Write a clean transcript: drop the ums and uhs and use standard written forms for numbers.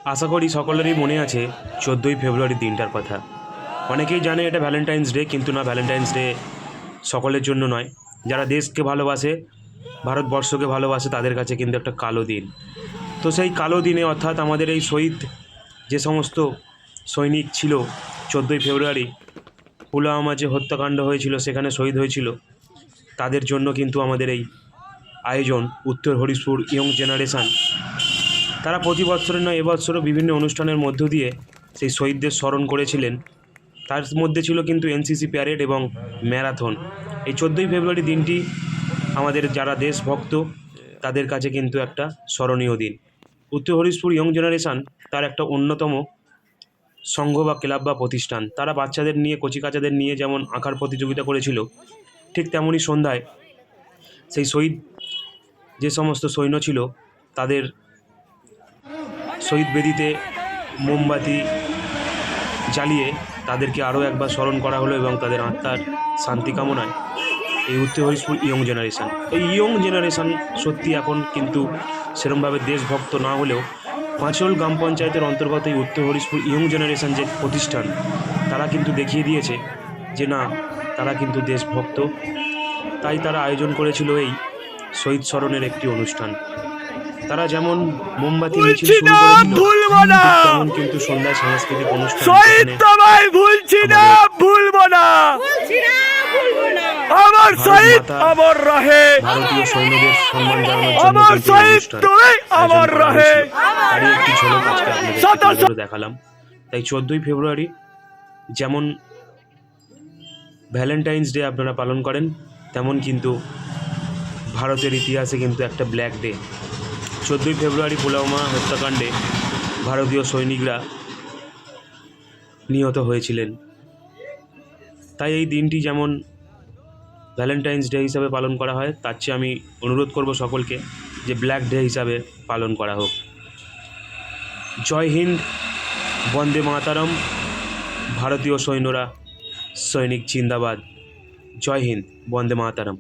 আশা করি সকলেরই মনে আছে 14ই ফেব্রুয়ারি দিনটার কথা। অনেকেই জানে এটা ভ্যালেন্টাইন্স ডে, কিন্তু না, ভ্যালেন্টাইন্স ডে সকলের জন্য নয়। যারা দেশকে ভালোবাসে, ভারতবর্ষকে ভালোবাসে, তাদের কাছে কিন্তু একটা কালো দিন। তো সেই কালো দিনে, অর্থাৎ আমাদের এই শহীদ যে সমস্ত সৈনিক ছিল 14ই ফেব্রুয়ারি পুলওয়ামা যে হত্যাকাণ্ড হয়েছিল, সেখানে শহীদ হয়েছিল, তাদের জন্য কিন্তু আমাদের এই আয়োজন উত্তর হরিশপুর ইয়ং জেনারেশান। তারা প্রতি বছরের নয়, এবছরও বিভিন্ন অনুষ্ঠানের মধ্য দিয়ে সেই শহীদদের স্মরণ করেছিলেন। তার মধ্যে ছিল কিন্তু এনসিসি প্যারেড এবং ম্যারাথন। এই 14ই ফেব্রুয়ারি দিনটি আমাদের যারা দেশভক্ত তাদের কাছে কিন্তু একটা স্মরণীয় দিন। উত্তর হরিশপুর ইয়ং জেনারেশান তার একটা অন্যতম সংঘ বা ক্লাব বা প্রতিষ্ঠান। তারা বাচ্চাদের নিয়ে, কচিকাচাদের নিয়ে যেমন আঁকার প্রতিযোগিতা করেছিল, ঠিক তেমনই সন্ধ্যায় সেই শহীদ যে সমস্ত সৈন্য ছিল তাদের শহীদ বেদিতে মোমবাতি জ্বালিয়ে তাদেরকে আরও একবার স্মরণ করা হলো এবং তাদের আত্মার শান্তি কামনায় এই উত্তর হরিশপুর ইয়ং জেনারেশান। এই ইয়ং জেনারেশান সত্যি এখন কিন্তু সেরমভাবে দেশভক্ত না হলেও পাঁচল গ্রাম পঞ্চায়েতের অন্তর্গত এই উত্তর হরিশপুর ইয়ং জেনারেশান যে প্রতিষ্ঠান, তারা কিন্তু দেখিয়ে দিয়েছে যে না, তারা কিন্তু দেশভক্ত। তাই তারা আয়োজন করেছিল এই শহীদ স্মরণের একটি অনুষ্ঠান। তারা যেমন মোমবাতি মিছিল শুরু করেছিল, তেমন কিন্তু সন্ধ্যায় সাংস্কৃতিক অনুষ্ঠান, ভারতীয় সৈন্যদের সম্মান জানানোর জন্য কিন্তু এই অনুষ্ঠান আয়োজন করা হয়েছিল। তারই একটি ঝলক আজকে আপনাদের দেখালাম। তাই 14ই ফেব্রুয়ারি যেমন ভ্যালেন্টাইন্স ডে আপনারা পালন করেন, তেমন কিন্তু ভারতের ইতিহাসে কিন্তু একটা ব্ল্যাক ডে। 14ই ফেব্রুয়ারি পুলওয়ামা হত্যাকাণ্ডে ভারতীয় সৈনিকরা নিহত হয়েছিলেন। তাই এই দিনটি যেমন ভ্যালেন্টাইন্স ডে হিসাবে পালন করা হয়, তার চেয়ে আমি অনুরোধ করব সকলকে যে ব্ল্যাক ডে হিসাবে পালন করা হোক। জয় হিন্দ, বন্দে মাতারম। ভারতীয় সৈন্যরা, সৈনিক জিন্দাবাদ। জয় হিন্দ, বন্দে মাতারম।